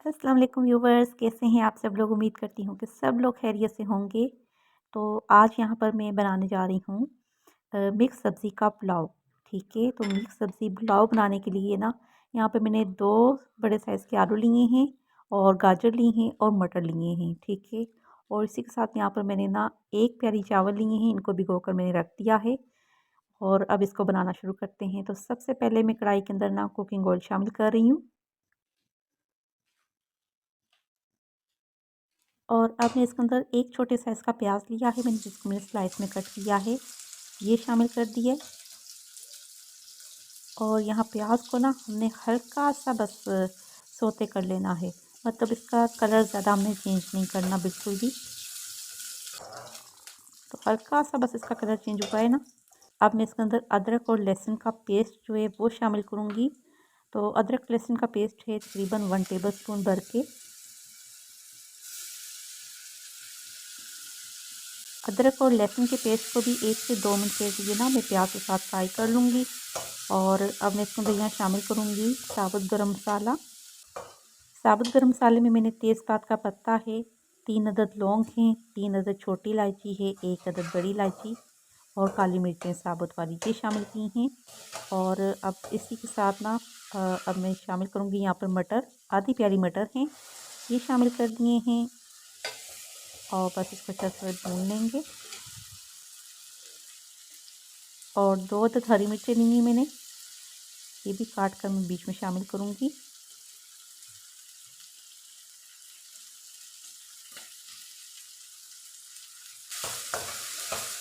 अस्सलाम वालेकुम व्यूवर्स, कैसे हैं आप सब लोग। उम्मीद करती हूँ कि सब लोग खैरियत से होंगे। तो आज यहाँ पर मैं बनाने जा रही हूँ मिक्स सब्ज़ी का पुलाव। ठीक है, तो मिक्स सब्ज़ी पुलाव बनाने के लिए ना यहाँ पे मैंने 2 बड़े साइज़ के आलू लिए हैं और गाजर लिए हैं और मटर लिए हैं। ठीक है, और इसी के साथ यहाँ पर मैंने ना 1 प्याली चावल लिए हैं, इनको भिगोकर मैंने रख दिया है। और अब इसको बनाना शुरू करते हैं। तो सबसे पहले मैं कढ़ाई के अंदर ना कुकिंग ऑयल शामिल कर रही हूँ। और अब मैं इसके अंदर एक छोटे साइज़ का प्याज लिया है मैंने, जिसको मैंने स्लाइस में कट किया है, ये शामिल कर दिया। और यहाँ प्याज को ना हमने हल्का सा बस सोते कर लेना है, मतलब इसका कलर ज़्यादा हमने चेंज नहीं करना बिल्कुल भी। तो हल्का सा बस इसका कलर चेंज हुआ है ना। अब मैं इसके अंदर अदरक और लहसुन का पेस्ट जो है वो शामिल करूँगी। तो अदरक लहसुन का पेस्ट है तकरीबन 1 टेबल स्पून भर के। अदरक और लहसुन के पेस्ट को भी 1 से 2 मिनट के लिए ना मैं प्याज के साथ फ्राई कर लूँगी। और अब मैं इसके अंदर यहाँ शामिल करूँगी साबुत गरम मसाला। साबुत गरम मसाले में मैंने तेज़पात का पत्ता है, 3 अदद लौंग हैं, 3 अदद छोटी इलायची है, 1 अदद बड़ी इलायची और काली मिर्चें साबुत वाली ये शामिल की हैं। और अब इसी के साथ ना अब मैं शामिल करूँगी यहाँ पर मटर, आधी प्याली मटर हैं, ये शामिल कर दिए हैं। और बस इसको अच्छे से भून लेंगे। और 2 अदद हरी मिर्चें ली हैं मैंने, ये भी काट कर मैं बीच में शामिल करूँगी।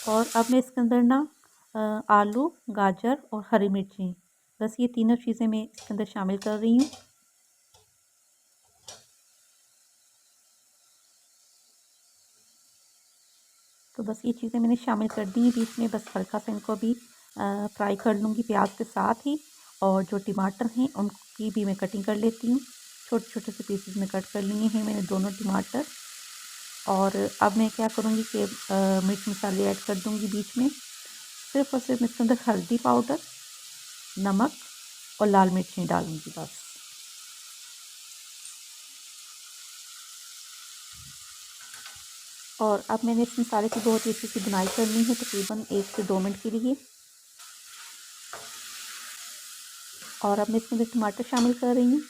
और अब मैं इसके अंदर ना आलू, गाजर और हरी मिर्ची, बस ये तीनों चीज़ें मैं इसके अंदर शामिल कर रही हूँ। तो बस ये चीज़ें मैंने शामिल कर दी हैं बीच में, बस हल्का सा इनको भी फ्राई कर लूँगी प्याज के साथ ही। और जो टमाटर हैं उनकी भी मैं कटिंग कर लेती हूँ, छोटे-छोटे से पीसेस में कट कर लिए हैं मैंने दोनों टमाटर। और अब मैं क्या करूँगी कि मिर्च मसाले ऐड कर दूँगी बीच में। सिर्फ़ और सिर्फ इसके अंदर हल्दी पाउडर, नमक और लाल मिर्च नहीं डालूँगी बस। और अब मैंने इस मसाले की बहुत ही अच्छी सी बुनाई करनी है, तकरीबन 1 से 2 मिनट के लिए। और अब मैं इसके अंदर टमाटर शामिल कर रही हूँ।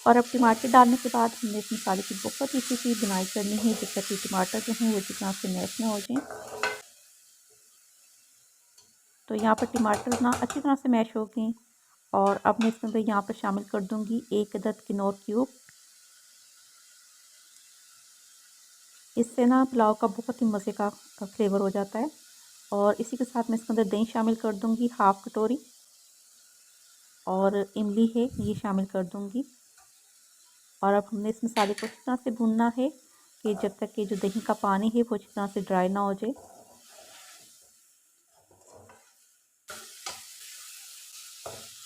और अब टमाटर डालने के बाद हमने इस मसाले की बहुत ही अच्छी सी बुनाई करनी है, जब तक कि टमाटर जो हैं वो जितना से मैश ना हो जाएं। तो यहाँ पर टमाटर ना अच्छी तरह से मैश हो गए। और अब मैं इसके अंदर यहाँ पर शामिल कर दूँगी 1 अदद किनोर क्यूब। इससे ना पुलाव का बहुत ही मज़े का फ्लेवर हो जाता है। और इसी के साथ मैं इसके अंदर दही शामिल कर दूँगी, हाफ़ कटोरी। और इमली है ये शामिल कर दूँगी। और अब हमने इस मसाले को अच्छी तरह से भूनना है कि जब तक कि जो दही का पानी है वो अच्छी तरह से ड्राई ना हो जाए।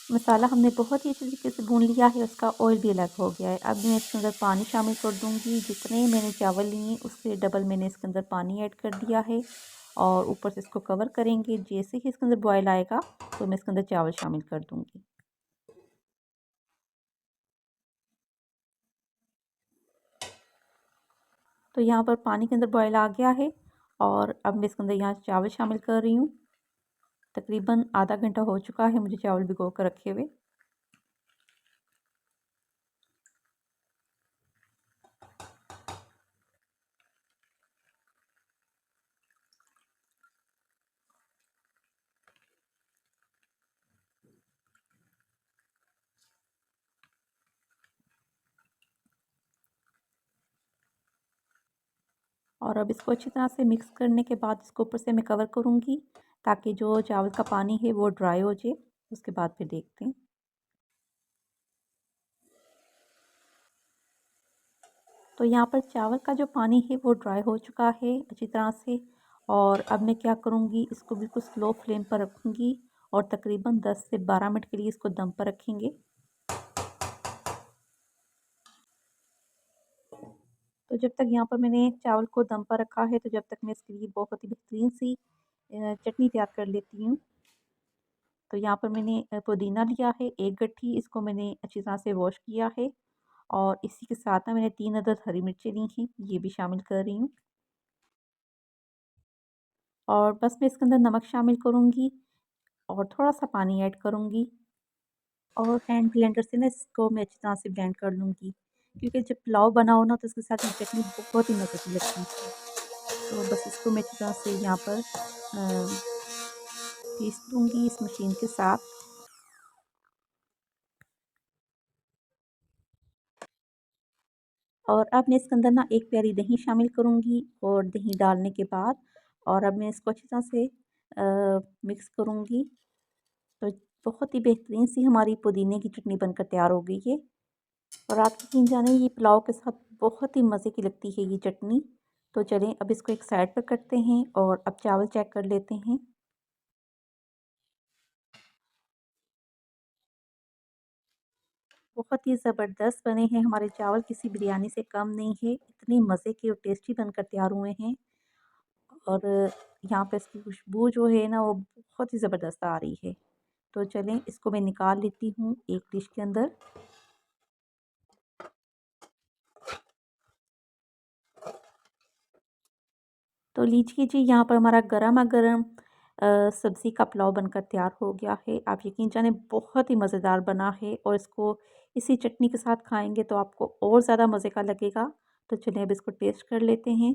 मसाला हमने बहुत ही अच्छे तरीके से भून लिया है, उसका ऑयल भी अलग हो गया है। अब मैं इसके अंदर पानी शामिल कर दूँगी, जितने मैंने चावल लिए उससे डबल मैंने इसके अंदर पानी ऐड कर दिया है। और ऊपर से इसको कवर करेंगे, जैसे ही इसके अंदर बॉयल आएगा तो मैं इसके अंदर चावल शामिल कर दूँगी। तो यहाँ पर पानी के अंदर बॉयल आ गया है। और अब मैं इसके अंदर यहाँ चावल शामिल कर रही हूँ। तकरीबन आधा घंटा हो चुका है मुझे चावल भिगो कर रखे हुए। और अब इसको अच्छी तरह से मिक्स करने के बाद इसको ऊपर से मैं कवर करूँगी, ताकि जो चावल का पानी है वो ड्राई हो जाए। उसके बाद फिर देखते हैं। तो यहाँ पर चावल का जो पानी है वो ड्राई हो चुका है अच्छी तरह से। और अब मैं क्या करूँगी, इसको बिल्कुल स्लो फ्लेम पर रखूँगी और तकरीबन 10 से 12 मिनट के लिए इसको दम पर रखेंगे। तो जब तक यहाँ पर मैंने चावल को दम पर रखा है, तो जब तक मैं इसके लिए बहुत ही बेहतरीन सी चटनी तैयार कर लेती हूँ। तो यहाँ पर मैंने पुदीना लिया है 1 गट्ठी, इसको मैंने अच्छी तरह से वॉश किया है और इसी के साथ ना मैंने 3 अदद हरी मिर्ची ली हैं, ये भी शामिल कर रही हूँ। और बस मैं इसके अंदर नमक शामिल करूँगी और थोड़ा-सा पानी ऐड करूँगी और हैंड ब्लेंडर से ना इसको मैं अच्छी तरह से ब्लेंड कर लूँगी। क्योंकि जब पुलाव बना हो ना तो इसके साथ ये चटनी बहुत ही मज़े की लगती है। तो बस इसको मैं अच्छी तरह से यहाँ पर पीस लूँगी इस मशीन के साथ। और अब मैं इसके अंदर ना 1 प्याली दही शामिल करूँगी और दही डालने के बाद और अब मैं इसको अच्छी तरह से मिक्स करूँगी। तो बहुत ही बेहतरीन सी हमारी पुदीने की चटनी बनकर तैयार हो गई है। और आप यकीन जाने ये पुलाव के साथ बहुत ही मज़े की लगती है ये चटनी। तो चलें अब इसको एक साइड पर करते हैं और अब चावल चेक कर लेते हैं। बहुत ही ज़बरदस्त बने हैं हमारे चावल, किसी बिरयानी से कम नहीं है। इतने मज़े के और टेस्टी बनकर तैयार हुए हैं और यहाँ पे इसकी खुशबू जो है ना वो बहुत ही ज़बरदस्त आ रही है। तो चलें इसको मैं निकाल लेती हूँ एक डिश के अंदर। तो लीजिए जी यहाँ पर हमारा गरमा-गरम सब्ज़ी का पुलाव बनकर तैयार हो गया है। आप यकीन जाने बहुत ही मज़ेदार बना है और इसको इसी चटनी के साथ खाएँगे तो आपको और ज़्यादा मज़े का लगेगा। तो चलिए अब इसको टेस्ट कर लेते हैं।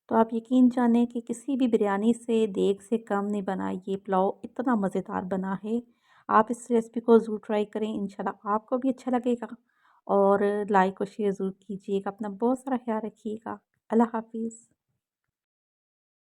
तो आप यकीन जानें कि किसी भी बिरयानी से, देग से कम नहीं बना ये पुलाव, इतना मज़ेदार बना है। आप इस रेसिपी को ज़रूर ट्राई करें, इंशाल्लाह आपको भी अच्छा लगेगा और लाइक और शेयर ज़रूर कीजिएगा। अपना बहुत सारा ख़्याल रखिएगा। अल्लाह हाफ़िज़।